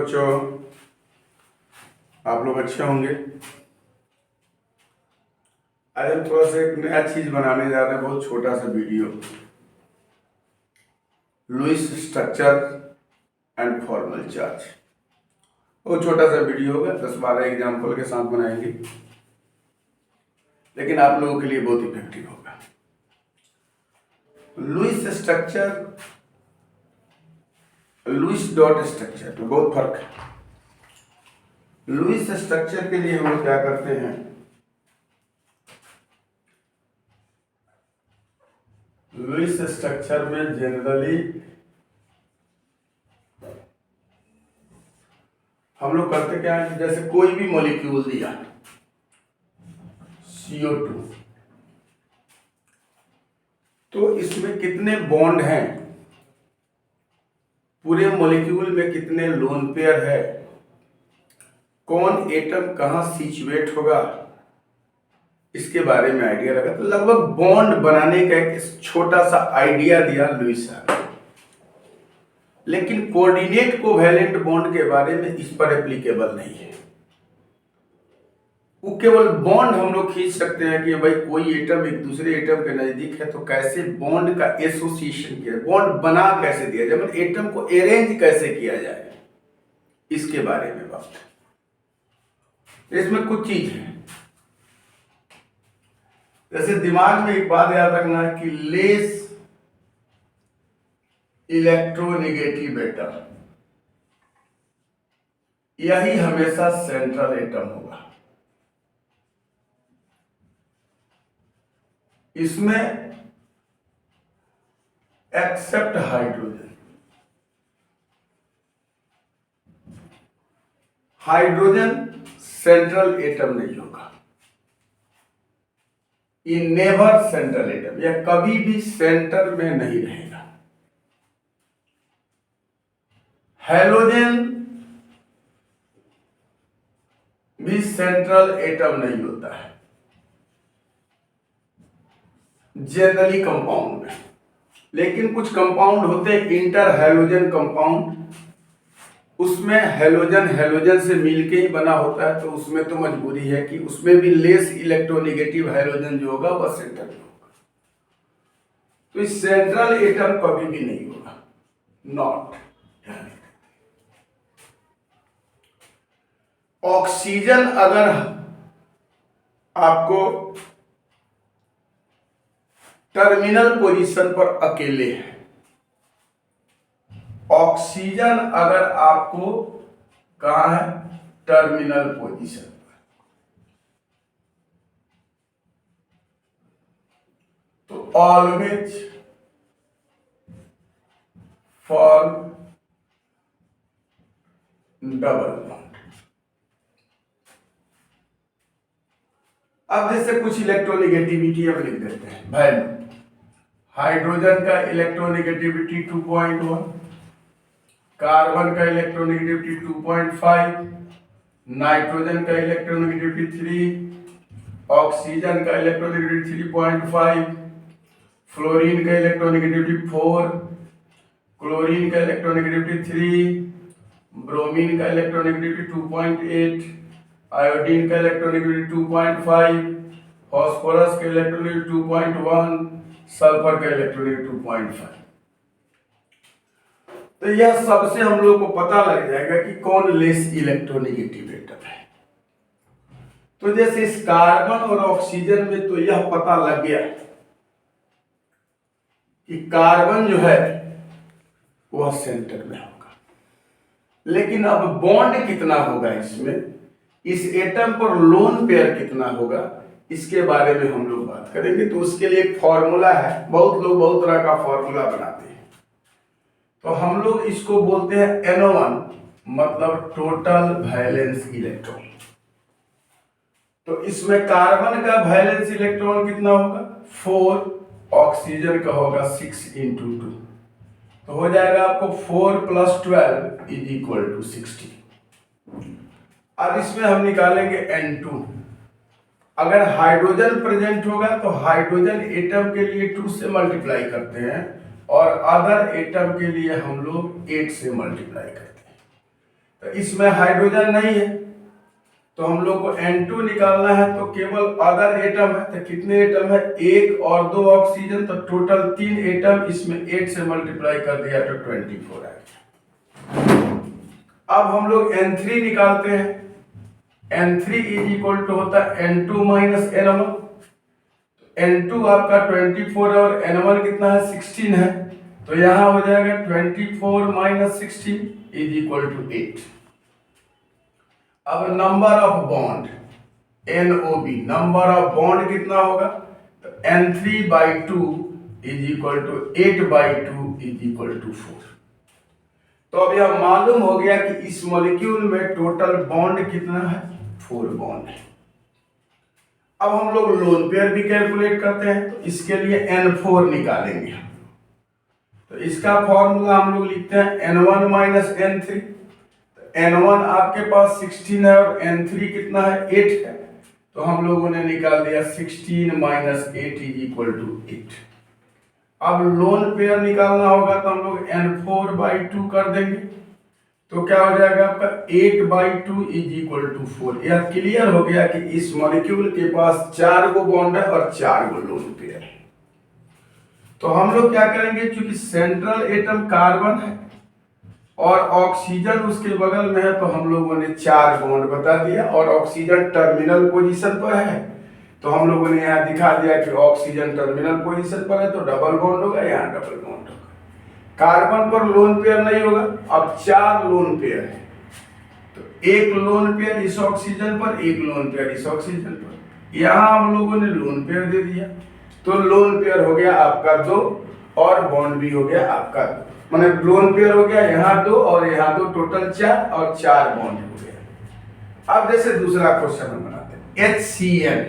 बच्चों, आप लोग अच्छे होंगे। आज हम थोड़ा सा एक नया चीज बनाने जा रहे हैं, बहुत छोटा सा video. Lewis structure and formal charge, बहुत छोटा सा वीडियो होगा, 10-12 एग्जाम्पल के साथ बनाएंगे, लेकिन आप लोगों के लिए बहुत इफेक्टिव होगा। Lewis structure, Lewis dot structure में बहुत फर्क है। लुईस स्ट्रक्चर के लिए हम लोग क्या करते हैं, लुईस स्ट्रक्चर में जनरली हम लोग करते क्या है, जैसे कोई भी मॉलिक्यूल दिया CO2, तो इसमें कितने बॉन्ड हैं, पूरे मॉलिक्यूल में कितने लोन पेयर है, कौन एटम कहां सिचुएट होगा, इसके बारे में आइडिया लगा। तो लगभग बॉन्ड बनाने का एक छोटा सा आइडिया दिया लुईस ने, लेकिन कोऑर्डिनेट कोवैलेंट बॉन्ड के बारे में इस पर एप्लीकेबल नहीं है। वो केवल बॉन्ड हम लोग खींच सकते हैं कि भाई कोई एटम एक दूसरे एटम के नजदीक है तो कैसे बॉन्ड का एसोसिएशन किया, बॉन्ड बना कैसे दिया जाए, मतलब एटम को अरेंज कैसे किया जाए, इसके बारे में बात है। इसमें कुछ चीज है, जैसे दिमाग में एक बात याद रखना है कि लेस इलेक्ट्रोनेगेटिव एटम, यही हमेशा सेंट्रल एटम होगा। इसमें except hydrogen, hydrogen central atom नहीं होगा, ये नेवर सेंट्रल एटम, यह कभी भी सेंटर में नहीं रहेगा। हेलोजन भी सेंट्रल एटम नहीं होता है जनरली कंपाउंड में, लेकिन कुछ कंपाउंड होते हैं इंटर हेलोजन कंपाउंड, उसमें हेलोजन हेलोजन से मिलके ही बना होता है, तो उसमें तो मजबूरी है कि उसमें भी लेस इलेक्ट्रोनेगेटिव हेलोजन जो होगा वह सेंटर में होगा। तो इस सेंट्रल एटम कभी भी नहीं होगा, नॉट। ऑक्सीजन अगर आपको टर्मिनल पोजीशन पर अकेले है, ऑक्सीजन अगर आपको कहां है, टर्मिनल पोजीशन पर, तो ऑलवेज फॉर्म डबल बॉन्ड। अब जैसे कुछ इलेक्ट्रोनेगेटिविटी हम लिख देते हैं, वैल्यू। हाइड्रोजन का इलेक्ट्रोनेगेटिविटी 2.1, कार्बन का इलेक्ट्रोनेगेटिविटी 2.5, नाइट्रोजन का इलेक्ट्रोनेगेटिविटी 3, ऑक्सीजन का इलेक्ट्रोनेगेटिविटी 3.5, फ्लोरीन का इलेक्ट्रोनेगेटिविटी 4, क्लोरीन का इलेक्ट्रोनेगेटिविटी 3, ब्रोमीन का इलेक्ट्रोनेगेटिविटी 2.8, आयोडीन का इलेक्ट्रोनेगेटिविटी 2.5, फास्फोरस का इलेक्ट्रोनेगेटिविटी 2.1, सल्फर का इलेक्ट्रोनेगेटिविटी 2.5। तो यह सबसे हम लोग को पता लग जाएगा कि कौन लेस इलेक्ट्रोनेगेटिव एटम है। तो जैसे इस कार्बन और ऑक्सीजन में तो यह पता लग गया कि कार्बन जो है वह सेंटर में होगा, लेकिन अब बॉन्ड कितना होगा इसमें, इस एटम पर लोन पेयर कितना होगा, इसके बारे में हम लोग बात करेंगे। तो उसके लिए एक फॉर्मूला है, बहुत लोग बहुत तरह का फॉर्मूला बनाते हैं, तो हम लोग इसको बोलते हैं NO1, मतलब टोटल वैलेंस इलेक्ट्रॉन। तो इसमें कार्बन का वैलेंस इलेक्ट्रॉन कितना होगा, 4, ऑक्सीजन का होगा 6 × 2, तो हो जाएगा आपको 4 + 12 = 60। अब इसमें हम निकालेंगे N2। अगर हाइड्रोजन प्रेजेंट होगा तो हाइड्रोजन एटम के लिए 2 से मल्टीप्लाई करते हैं और अदर एटम के लिए हम लोग 8 से मल्टीप्लाई करते हैं। तो इसमें हाइड्रोजन नहीं है, तो हम लोग को N2 निकालना है। तो केवल अगर एटम है तो कितने एटम है, 1 और 2 ऑक्सीजन, तो टोटल 3 एटम। इसमें 8 से मल्टीप्लाई कर दिया तो 24 आ गया। अब हम लोग N3 निकालते हैं। N3 इज इक्वल टू होता है N2 माइनस N1। N2 आपका 24 और N1 कितना है, 16 है। तो यहां हो जाएगा 24 माइनस 16 इज इक्वल टू 8। अब number of bond NOB, number of bond कितना होगा, तो N3/2 is equal to 8/2 is equal to 4। तो अब यह मालूम हो गया कि इस मॉलिक्यूल में टोटल बॉन्ड कितना है, 4 बॉन्ड है। अब हम लोग लोन पेयर भी कैलकुलेट करते हैं, तो इसके लिए N4 निकालेंगे। तो इसका फॉर्मूला हम लोग लिखते हैं N1 माइनस N3। N1 आपके पास 16 है और N3 कितना है, 8 है। तो हम लोगों ने निकाल दिया 16 माइनस 8 इज इक्वल टू 8। अब लोन पेयर निकालना होगा, तो हम लोग N4/2 कर देंगे। तो क्या हो जाएगा आपका 8/2 इज इक्वल टू 4। यह क्लियर हो गया कि इस मॉलिक्यूल के पास 4 गो बॉन्ड है और 4 गो लोन पेयर है। तो हम लोग क्या करेंगे, क्योंकि सेंट्रल एटम कार्बन है और ऑक्सीजन उसके बगल में है, तो हम लोगों ने 4 बॉन्ड बता दिया। और ऑक्सीजन टर्मिनल पोजीशन पर है, तो हम लोगों ने यहाँ दिखा दिया कि ऑक्सीजन टर्मिनल पोजीशन पर है, तो डबल बॉन्ड होगा, यहाँ डबल बॉन्ड होगा। कार्बन पर लोन पेयर नहीं होगा। अब 4 लोन पेयर है, तो एक लोन पेयर इस ऑक्सीजन पर, एक लोन पेयर इस ऑक्सीजन पर। यहाँ हम लोगों ने लोन पेयर दे दिया, तो लोन पेयर हो गया आपका 2 और बॉन्ड भी हो गया आपका 2। माने लोन पेयर हो गया यहाँ 2 और यहाँ 2, टोटल 4 और 4 बॉन्ड हो गया। अब जैसे दूसरा क्वेश्चन हम बनाते हैं HCl।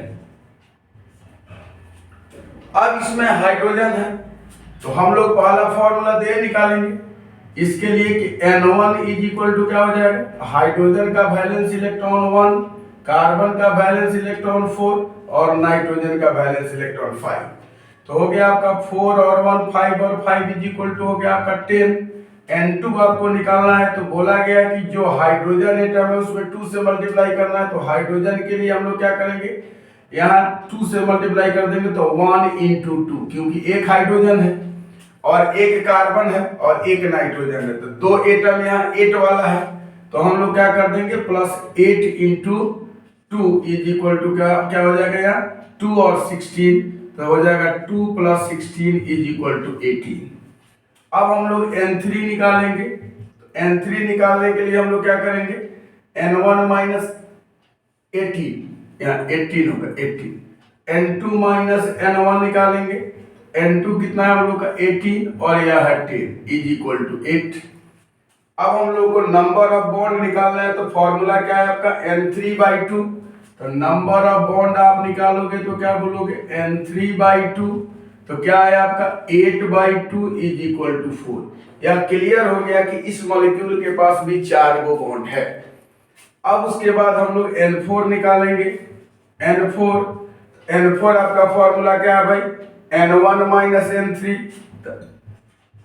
अब इसमें हाइड्रोजन है, तो हम लोग पहला फॉर्मूला दे निकालेंगे इसके लिए कि N1 इज इक्वल टू क्या हो जाएगा, हाइड्रोजन का वैलेंस इलेक्ट्रॉन 1, कार्बन का वैलेंस इलेक्ट्रॉन 4 और नाइट्रोजन का वैलेंस इलेक्ट्रॉन 5। तो हो गया आपका 4 और 1 5 और 5 इज इक्वल टू हो गया आपका 10। N2 आपको निकालना है, तो बोला गया कि जो हाइड्रोजन एटम है उसमें 2 से मल्टीप्लाई करना है। तो हाइड्रोजन के लिए हम लोग क्या करेंगे, यहाँ 2 से मल्टीप्लाई कर देंगे, तो 1 into 2, क्योंकि एक हाइड्रोजन है और एक कार्बन है और एक नाइट्रोजन है, तो 2 एटम यहाँ 8 वाला है। तो हम लोग क्या कर देंगे, plus 8 into 2 is equal to क्या हो जाएगा, यहाँ 2 और 16, तो हो जाएगा 2 + 16 इज इक्वल टू 18। अब हम लोग N3 निकालेंगे। N3 निकालने के लिए हम लोग क्या करेंगे, N1 माइनस 18, यहाँ 18 होगा 18। N2 माइनस N1 निकालेंगे। N2 कितना है हम लोग का 18 और यह है 10 इज इक्वल टू 8। अब हम लोग को नंबर ऑफ बॉन्ड निकालना है, तो फॉर्मूला क्या है आपका N3/2। तो नंबर ऑफ बॉन्ड आप निकालोगे तो क्या बोलोगे, N3/2, तो क्या है आपका 8/2 इज इक्वल टू 4। यह क्लियर हो गया कि इस मॉलिक्यूल के पास भी 4 गो बॉन्ड है। अब उसके बाद हम लोग N4 निकालेंगे। N4 आपका फॉर्मूला क्या है भाई, N1 minus N3।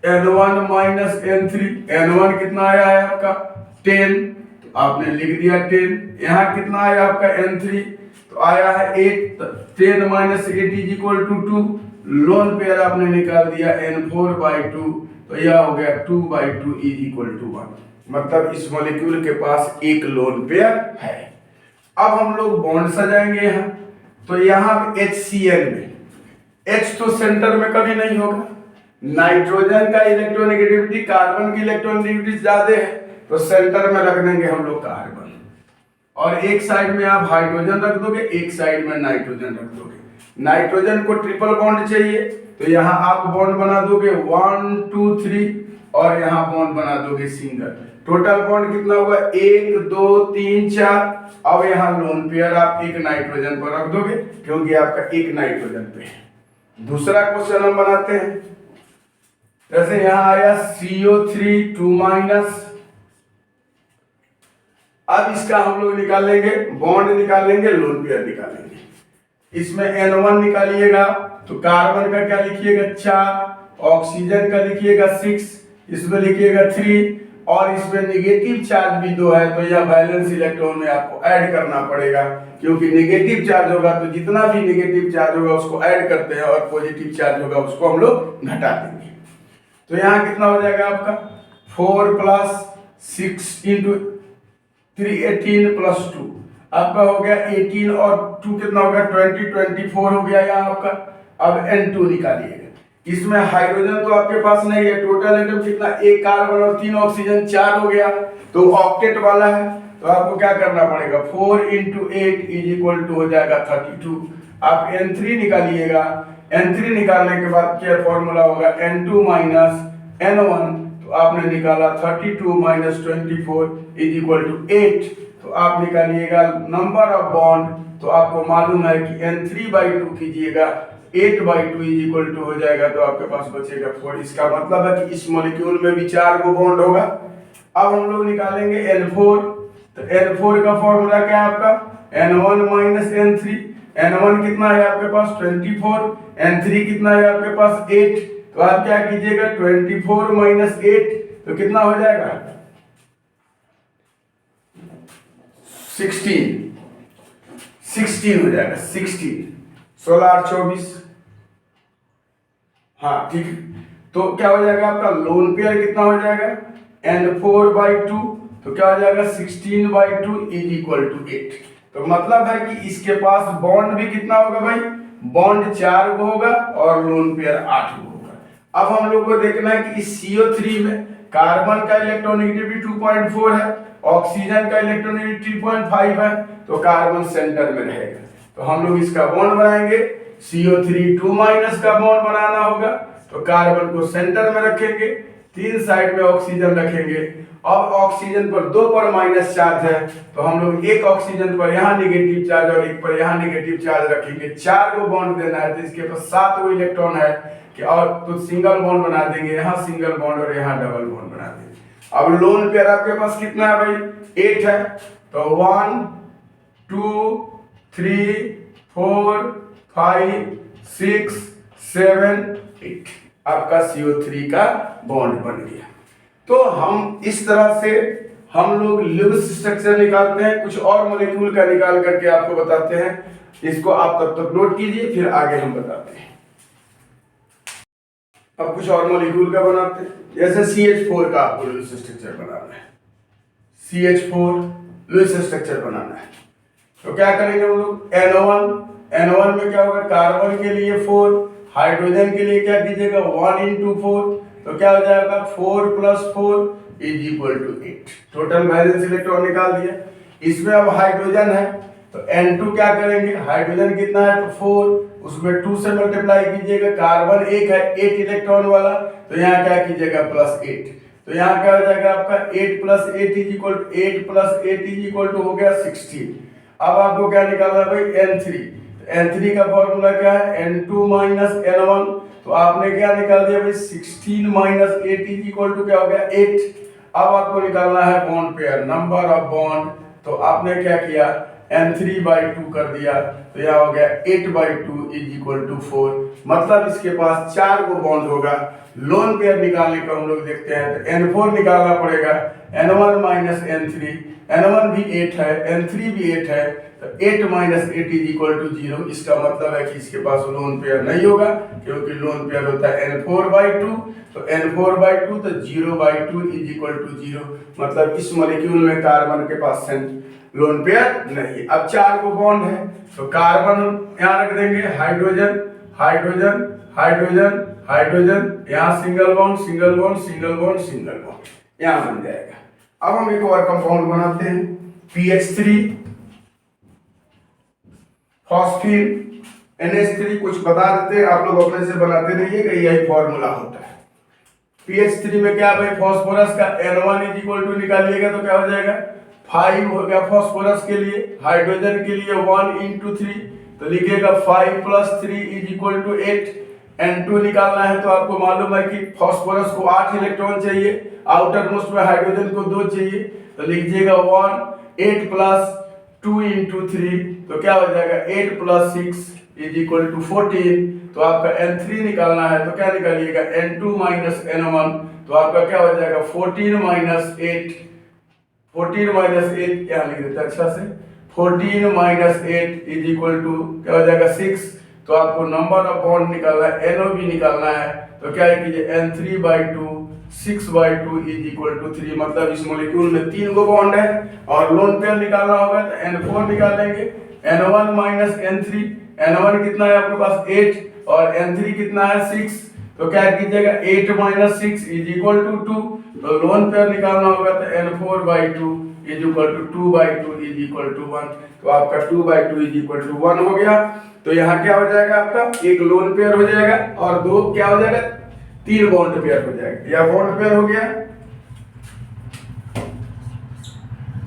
N1 minus N3, N1 कितना आया है आपका 10, तो आपने लिख दिया 10। यहाँ कितना आया आपका N3, तो आया है 8, तो 10 minus 8 is equal to 2। Lone pair आपने निकाल दिया N4/2, तो यह हो गया 2/2 इज इक्वल टू 1। मतलब इस मॉलिक्यूल के पास एक लोन पेयर है। अब हम लोग बॉन्ड सजाएंगे यहाँ, तो यहाँ HCl में H तो सेंटर में कभी नहीं होगा। नाइट्रोजन का इलेक्ट्रोनेगेटिविटी कार्बन की इलेक्ट्रोनेगेटिविटी ज्यादा है, तो सेंटर में रख देंगे हम लोग कार्बन, और एक साइड में आप हाइड्रोजन रख दोगे, एक साइड में नाइट्रोजन रख दोगे। नाइट्रोजन को ट्रिपल बॉन्ड चाहिए, तो यहाँ आप बॉन्ड बना दोगे 1 2 3 और यहाँ बॉन्ड बना दोगे सिंगल। टोटल बॉन्ड कितना होगा 1 2 3 4। अब यहाँ लोन पेयर आप एक नाइट्रोजन पर रख दोगे, क्योंकि आपका एक नाइट्रोजन पे है। दूसरा क्वेश्चन हम बनाते हैं। जैसे यहाँ आया CO3 2-। अब इसका हम लोग निकालेंगे, बॉन्ड निकालेंगे, लोन पेयर निकालेंगे। इसमें N1 निकालिएगा, तो कार्बन का क्या लिखिएगा 4, ऑक्सीजन का लिखिएगा 6, इसमें लिखिएगा 3 और इसमें निगेटिव चार्ज भी 2 है, तो यह वैलेंस इलेक्ट्रॉन में आपको ऐड करना पड़ेगा, क्योंकि निगेटिव चार्ज होगा तो जितना भी निगेटिव चार्ज होगा उसको ऐड करते हैं और पॉजिटिव चार्ज होगा उसको हम लोग घटा देंगे। तो यहाँ कितना हो जाएगा आपका 4 + 6 × 3 18 + 2 आपका हो गया 18 और 2 कितना हो गया 20 24 हो गया यहाँ आपका। अब N2 निकालिएगा। इसमें हाइड्रोजन तो आपके पास नहीं है, टोटल एटम कितना, 1 कार्बन और 3 ऑक्सीजन, 4 हो गया, तो ऑक्टेट वाला है, तो आपको क्या करना पड़ेगा 4 × 8 = हो जाएगा 32। आप N3 निकालिएगा। N3 निकालने के बाद क्या फॉर्मूला होगा N2 - N1, तो आपने निकाला 32 - 24 = 8, तो आप निकालिएगा नंबर ऑफ बॉन्ड, तो आपको मालूम है कि N3/2 कीजिएगा 8/2 हो जाएगा, तो आपके पास बचेगा 4। इसका मतलब है कि इस मॉलिक्यूल में भी 4 गो बॉन्ड होगा। अब हम लोग निकालेंगे N4, तो N4 का फॉर्मूला क्या है आपका N1 - N3। N1 कितना है आपके पास 24, N3 कितना है आपके पास 8, तो आप क्या कीजिएगा 24 - 8, तो कितना हो जाएगा 16 हो जाएगा 16, 16 और 24, हाँ ठीक है। तो क्या हो जाएगा आपका लोन पेयर कितना हो जाएगा N4/2, तो क्या हो जाएगा 16/2 = 8। तो मतलब है कि इसके पास बॉन्ड भी कितना होगा भाई, बॉन्ड 4 गो होगा और लोन पेयर 8 गो होगा। अब हम लोग को देखना है कि इस CO3 में कार्बन का इलेक्ट्रोनेगेटिविटी 2.4 है, ऑक्सीजन का इलेक्ट्रोनेगेटिविटी 3.5 है, तो कार्बन सेंटर में रहेगा। तो हम लोग इसका बॉन्ड बनाएंगे, CO3 2- का बॉन्ड बनाना होगा, तो कार्बन को सेंटर में रखेंगे, 3 साइड में ऑक्सीजन रखेंगे। अब ऑक्सीजन पर 2 पर माइनस चार्ज है, तो हम लोग एक ऑक्सीजन पर यहाँ निगेटिव चार्ज और एक पर यहाँ निगेटिव चार्ज रखेंगे। 4 को बॉन्ड देना है, तो इसके पास 7 गो इलेक्ट्रॉन है कि और तो सिंगल बॉन्ड बना देंगे, यहाँ सिंगल बॉन्ड और यहाँ डबल बॉन्ड बना देंगे। अब लोन पेयर आपके पास कितना है भाई 8 है, तो 1 2 3 4 5 6 7 8 आपका CO3 का बॉन्ड बन गया। तो हम इस तरह से हम लोग लिविस स्ट्रक्चर निकालते हैं, कुछ और मॉलिक्यूल का निकाल करके आपको बताते हैं। इसको आप तब तक नोट कीजिए, फिर आगे हम बताते हैं। अब कुछ और मॉलिक्यूल का बनाते हैं, जैसे CH4 का आपको लुईस स्ट्रक्चर बनाना है। CH4 लुईस स्ट्रक्चर बनाना है, तो क्या करेंगे हम लोग N1 में क्या होगा कार्बन के लिए 4, हाइड्रोजन के लिए क्या कीजिएगा 1 × 4, तो क्या हो जाएगा 4 + 4 = 8। टोटल वैलेंस इलेक्ट्रॉन निकाल दिया। इसमें अब हाइड्रोजन है, तो N2 क्या करेंगे, हाइड्रोजन कितना है तो 4, उसमें 2 से मल्टीप्लाई कीजिएगा, कार्बन 1 है 8 इलेक्ट्रॉन वाला, तो यहाँ क्या कीजिएगा +8, तो यहाँ क्या हो जाएगा आपका 8 + 8 हो गया 16। अब आपको क्या निकालना है भाई N3, N3 का फॉर्मूला क्या है N2 - N1, तो आपने क्या निकाल दिया भाई 16 - 8 क्या हो गया 8। अब आपको निकालना है bond pair, number of bond, तो आपने क्या किया N3/2 कर दिया, तो यह हो गया 8/2 = 4। मतलब इसके पास 4 को बॉन्ड होगा। लोन पेयर निकालने को हम लोग देखते हैं, तो N4 निकालना पड़ेगा, N1 - N3, N1 भी 8 है, N3 भी 8 है, तो 8 - 8 = 0। इसका मतलब है कि इसके पास लोन पेयर नहीं होगा, क्योंकि लोन पेयर होता है N4/2, तो N4/2 तो 0/2 = 0। मतलब इस मॉलिक्यूल में कार्बन के पास लोन पेयर नहीं। अब 4 को बॉन्ड है, तो कार्बन यहाँ रख देंगे, हाइड्रोजन हाइड्रोजन हाइड्रोजन हाइड्रोजन, यहाँ single bond single bond single bond single bond, यहाँ बन जाएगा। अब हम एक और कंपाउंड बनाते हैं, PH3 फॉस्फीन NH3, कुछ बता देते हैं, आप लोग अपने से बनाते रहिएगा, यही फॉर्मूला होता है। PH3 में क्या भाई फास्फोरस का N1 = निकालिएगा, तो क्या हो जाएगा 5 हो गया फास्फोरस के लिए, हाइड्रोजन के लिए 1 × 3, तो लिखिएगा 5 + 3 = 8। N2 निकालना है, तो आपको मालूम है कि फास्फोरस को 8 इलेक्ट्रॉन चाहिए, आउटर मोस्ट में हाइड्रोजन को 2 चाहिए, तो लीजिएगा 1 8 + 2 × 3, तो क्या हो जाएगा 8 + 6 इज इक्वल टू 14। तो आपका N3 निकालना है तो क्या निकालिएगा, N2 माइनस N1। तो आपका क्या हो जाएगा 14 माइनस 8, 14 माइनस 8 क्या लिख देते हैं अच्छा से, 14 माइनस 8 इज इक्वल टू क्या हो जाएगा 6। तो आपको नंबर ऑफ बॉन्ड निकालना है, NOB निकालना है। तो क्या कीजिए N3/2 6/2 इज इक्वल टू 3। मतलब इस मॉलिक्यूल में 3 गो बॉन्ड है और लोन पेयर निकालना होगा तो N4 निकालेंगे, N1 माइनस N3। N1 कितना है आपके पास 8 और N3 कितना है 6। तो क्या कीजिएगा 8 माइनस 6 इज इक्वल टू 2। तो लोन पेयर निकालना होगा तो N4/2 is equal to 2/2 is equal to 1। तो आपका 2/2 इज इक्वल टू 1 हो गया। तो यहाँ क्या हो जाएगा आपका, एक लोन पेयर हो जाएगा और दो क्या हो जाएगा, 3 बॉन्ड पेयर हो जाएगा। या बॉन्ड पेयर हो गया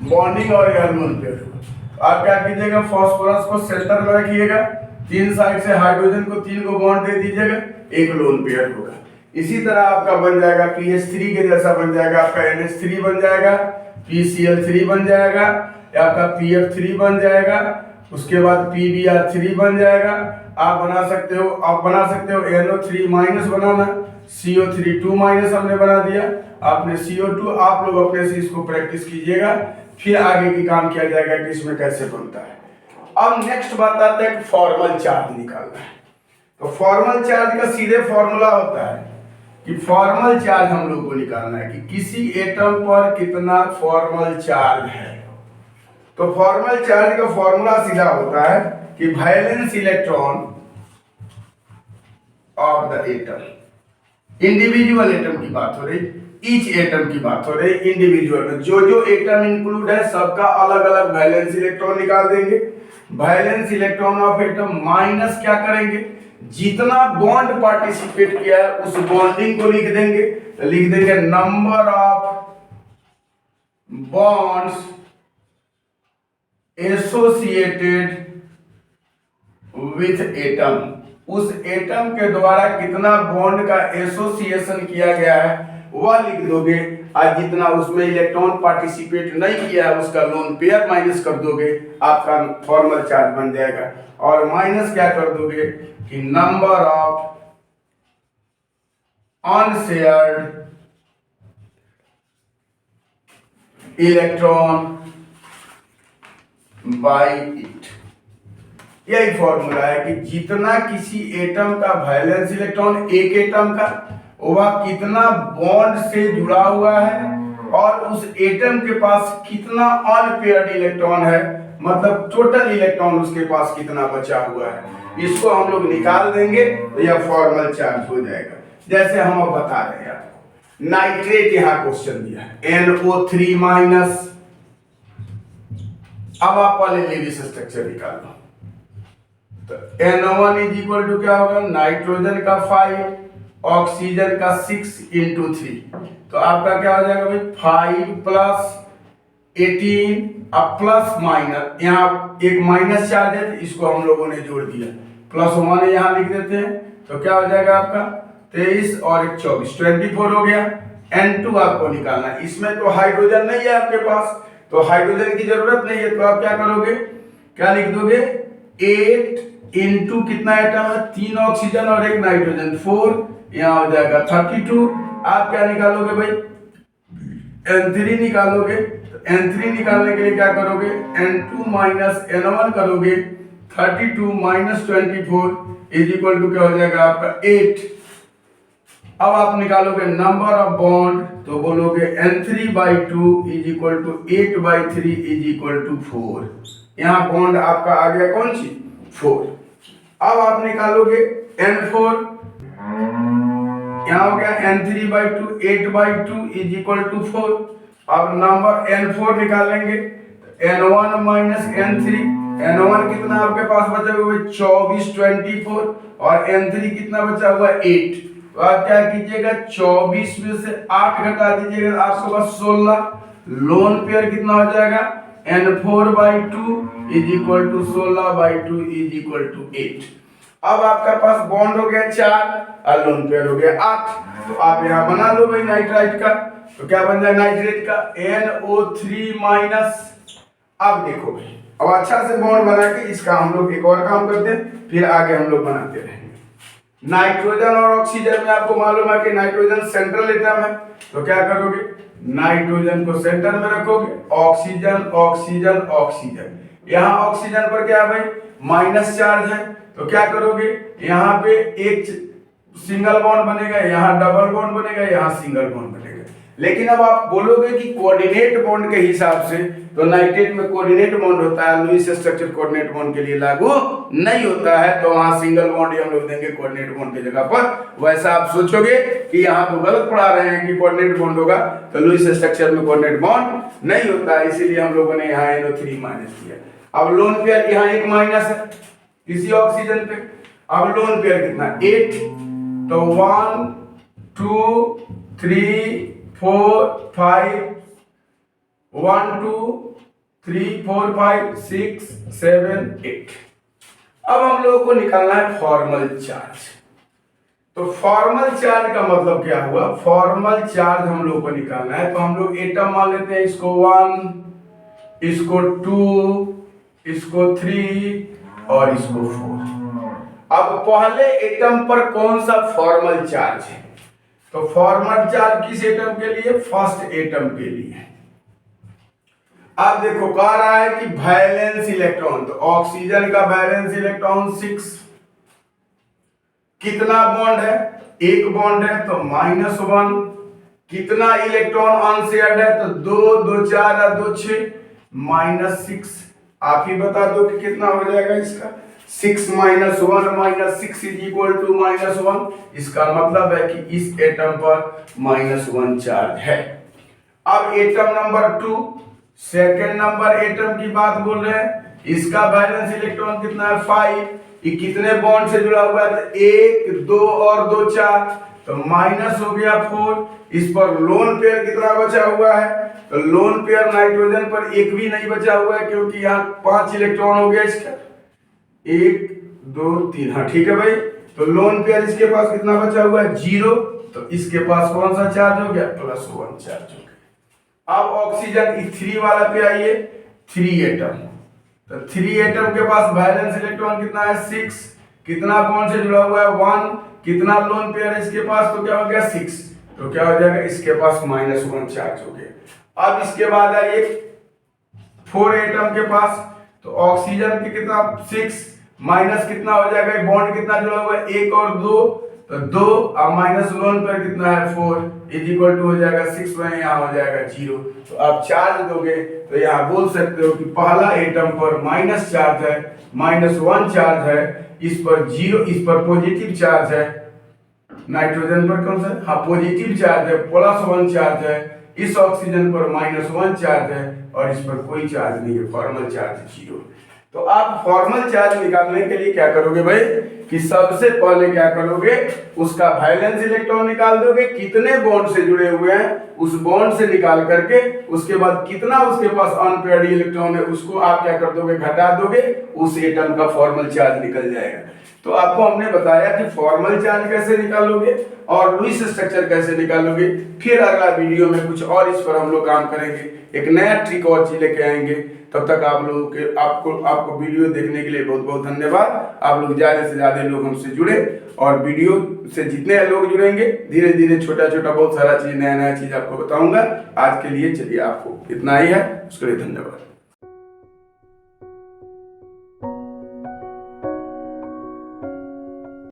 बॉन्डिंग और यह लोन पेयर होगा। आप क्या कीजिएगा, फास्फोरस को सेंटर में रखिएगा, 3 साइड से हाइड्रोजन को 3 को बॉन्ड दे दीजिएगा, एक लोन पेयर होगा। इसी तरह आपका बन जाएगा PH3 के जैसा बन जाएगा, आपका NH3 बन जाएगा, PCl3 बन जाएगा, आपका PF3 बन जाएगा, उसके बाद PBr3 बन जाएगा। आप बना सकते हो NO3 माइनस बनाना, CO3 2 माइनस हमने बना दिया। आपने CO2 आप लोग अपने से इसको प्रैक्टिस कीजिएगा, फिर आगे की काम किया जाएगा कि इसमें कैसे बनता है। अब नेक्स्ट बात आता है कि फॉर्मल चार्ज निकालना है। तो फॉर्मल चार्ज का सीधे फॉर्मूला होता है कि फॉर्मल चार्ज हम लोग को निकालना है कि किसी एटम पर कितना फॉर्मल चार्ज है। तो फॉर्मल चार्ज का फॉर्मूला सीधा होता है कि valence electron of the atom, individual atom की बात हो रही, ईच एटम की बात हो रही, इंडिविजुअल में जो एटम इंक्लूड है सबका अलग अलग वैलेंस इलेक्ट्रॉन निकाल देंगे। Valence electron of atom minus क्या करेंगे, जितना बॉन्ड पार्टिसिपेट किया है उस बॉन्डिंग को लिख देंगे। तो लिख देंगे number of bonds associated with atom, उस एटम के द्वारा कितना बॉन्ड का एसोसिएशन किया गया है वह लिख दोगे। आज जितना उसमें इलेक्ट्रॉन पार्टिसिपेट नहीं किया है उसका लोन पेयर माइनस कर दोगे, आपका फॉर्मल चार्ज बन जाएगा। और माइनस क्या कर दोगे कि number of unshared electron by it. यही फॉर्मूला है कि जितना किसी एटम का वैलेंस इलेक्ट्रॉन, एक एटम का वह कितना बॉन्ड से जुड़ा हुआ है और उस एटम के पास कितना अनपेयर्ड इलेक्ट्रॉन है, मतलब टोटल इलेक्ट्रॉन उसके पास कितना बचा हुआ है, इसको हम लोग निकाल देंगे तो यह फॉर्मल चार्ज हो जाएगा। जैसे हम अब बता रहे हैं आपको, नाइट्रेट यहाँ क्वेश्चन दिया है NO3 माइनस। अब आप पहले लेविस स्ट्रक्चर निकाल लो। तो NO1 इज इक्वल टू क्या होगा, नाइट्रोजन का 5, ऑक्सीजन का 6 × 3। तो आपका क्या हो जाएगा भाई 5 प्लस 18 अब प्लस माइनस, यहाँ एक माइनस चार्ज है तो इसको हम लोगों ने जोड़ दिया, +1 यहाँ लिख देते हैं। तो क्या हो जाएगा आपका 23 और 1 24, 24 हो गया। N2 आपको निकालना है, इसमें तो हाइड्रोजन नहीं है आपके पास, तो हाइड्रोजन की जरूरत नहीं है। तो आप क्या करोगे, क्या लिख दोगे 8 इंटू कितना एटम है, 3 ऑक्सीजन और 1 नाइट्रोजन 4, यहाँ हो जाएगा 32। आप क्या निकालोगे भाई N3 निकालोगे। तो N3 निकालने के लिए क्या करोगे, N2 माइनस N1 करोगे, 32 माइनस 24 इज इक्वल टू क्या हो जाएगा आपका 8। अब आप निकालोगे नंबर ऑफ बॉन्ड, तो बोलोगे N3/2 is equal to 8/3 is equal to 4। यहाँ बॉन्ड आपका आ गया कौन सी 4। अब आप निकालोगे N4, यहाँ हो गया N3/2 8/2 इज इक्वल टू 4। अब नंबर N4 निकालेंगे, N1 माइनस N3, N1 कितना आपके पास बचा हुआ है 24 24 और N3 कितना बचा हुआ है 8। तो आप क्या कीजिएगा 24 में से 8 घटा दीजिएगा, आपके पास 16। लोन पेयर कितना हो जाएगा N4/2 is equal to 16/2 is equal to 8। अब आपका पास बॉन्ड हो गया 4 और लोन पेयर हो गया 8। तो आप यहाँ बना लो भाई नाइट्राइट का। तो क्या बन जाए नाइट्रेट का NO3 माइनस। अब देखो भाई अब अच्छा से बॉन्ड बना के इसका हम लोग एक और काम करते हैं, फिर आगे हम लोग बनाते रहेंगे। नाइट्रोजन और ऑक्सीजन में आपको मालूम है कि नाइट्रोजन सेंट्रल एटम है, तो क्या करोगे, नाइट्रोजन को सेंटर में रखोगे, ऑक्सीजन ऑक्सीजन ऑक्सीजन। यहाँ ऑक्सीजन पर क्या है भाई, माइनस चार्ज है, तो क्या करोगे, यहाँ पे एक सिंगल बॉन्ड बनेगा, यहाँ डबल बॉन्ड बनेगा, यहाँ सिंगल बॉन्ड बनेगा। लेकिन अब आप बोलोगे कि कोऑर्डिनेट बॉन्ड के हिसाब से, तो नाइट्रेट में कोऑर्डिनेट बॉन्ड होता है, लुईस स्ट्रक्चर कोऑर्डिनेट बॉन्ड के लिए लागू नहीं होता है, तो वहां सिंगल बॉन्ड ही हम लोग देंगे कोऑर्डिनेट बॉन्ड की जगह पर। वैसा आप सोचोगे कि यहाँ तो गलत पढ़ा रहे हैं कि कोऑर्डिनेट बॉन्ड होगा, तो लुईस स्ट्रक्चर में कोऑर्डिनेट बॉन्ड नहीं होता है, इसीलिए हम लोगों ने यहाँ NO3 माइनस किया। अब लोन पेयर यहाँ एक माइनस है इसी ऑक्सीजन पे। अब लोन पेयर कितना, 8, तो 1 2 3 4 5 1 2 3 4 5 6 7 8। अब हम लोगों को निकालना है फॉर्मल चार्ज। तो फॉर्मल चार्ज का मतलब क्या हुआ, फॉर्मल चार्ज हम लोग को निकालना है, तो हम लोग एटम मान लेते हैं, इसको 1, इसको 2, इसको 3 और इसको 4। अब पहले एटम पर कौन सा फॉर्मल चार्ज है, तो फॉर्मल चार्ज किस एटम के लिए, फर्स्ट एटम के लिए। अब देखो कह रहा है कि वैलेंस इलेक्ट्रॉन, तो ऑक्सीजन का वैलेंस इलेक्ट्रॉन 6, कितना बॉन्ड है, एक बॉन्ड है, तो -1, कितना इलेक्ट्रॉन अनशेयर्ड है, तो 2 2 4 और 2 6, -6। आप ही बता दो कि कितना हो जाएगा इसका, 6 - 1 -6 = -1। इसका मतलब है कि इस एटम पर -1 चार्ज है। अब atom number 2, second number atom की बात बोल रहे हैं, इसका वैलेंस इलेक्ट्रॉन कितना है, 5। ये कितने बॉन्ड से जुड़ा हुआ है, तो 1 2 और 2 4, तो माइनस हो गया 4। इस पर लोन पेयर कितना बचा हुआ है, तो लोन पेयर नाइट्रोजन पर एक भी नहीं बचा हुआ है, क्योंकि यहाँ 5 इलेक्ट्रॉन हो गया इसका, 1 2 3, हाँ ठीक है भाई। तो लोन पेयर इसके पास कितना बचा हुआ है, 0, तो इसके पास कौन सा चार्ज हो गया, +1 चार्ज हो गया। अब ऑक्सीजन 3 वाला पे आइए, 3 एटम, तो 3 एटम के पास वैलेंस इलेक्ट्रॉन कितना है, 6, कितना बॉन्ड से जुड़ा हुआ है, 1, कितना लोन पेयर है इसके पास, तो क्या हो गया 6, तो क्या हो जाएगा, इसके पास -1 चार्ज हो गया। अब इसके बाद आइए 4 एटम के पास, तो ऑक्सीजन की कितना, 6 माइनस कितना हो जाएगा, बॉन्ड कितना जुड़ा हुआ है, 1 और 2, तो 2 और माइनस लोन पर कितना है, 4 = हो जाएगा 6 में, यहाँ हो जाएगा 0। तो आप चार्ज दोगे तो यहाँ बोल सकते हो कि पहला एटम पर माइनस चार्ज है, -1 चार्ज है, इस पर 0, इस पर पॉजिटिव चार्ज है, नाइट्रोजन पर कौन सा, हाँ पॉजिटिव चार्ज है, +1 चार्ज है, इस ऑक्सीजन पर -1 चार्ज है, और इस पर कोई चार्ज नहीं है, फॉर्मल चार्ज 0। तो आप फॉर्मल चार्ज निकालने के लिए क्या करोगे भाई, कि सबसे पहले क्या करोगे, उसका वैलेंस इलेक्ट्रॉन निकाल दोगे, कितने बॉन्ड से जुड़े हुए हैं उस बॉन्ड से निकाल करके, उसके बाद कितना उसके पास अनपेयर्ड इलेक्ट्रॉन है उसको आप क्या कर दोगे, घटा दोगे, उस एटम का फॉर्मल चार्ज निकल जाएगा। तो आपको हमने बताया कि फॉर्मल चार्ज कैसे निकालोगे और लुईस स्ट्रक्चर कैसे निकालोगे। फिर अगला वीडियो में कुछ और इस पर हम लोग काम करेंगे, एक नया ट्रिक और चीज लेके आएंगे। तब तक आप लोगों के आपको वीडियो देखने के लिए बहुत बहुत धन्यवाद। आप लोग ज़्यादा से ज़्यादा लोग हमसे जुड़े, और वीडियो से जितने लोग जुड़ेंगे धीरे धीरे छोटा छोटा बहुत सारा चीज़, नया नया चीज़ आपको बताऊंगा। आज के लिए चलिए आपको इतना ही है, उसके लिए धन्यवाद।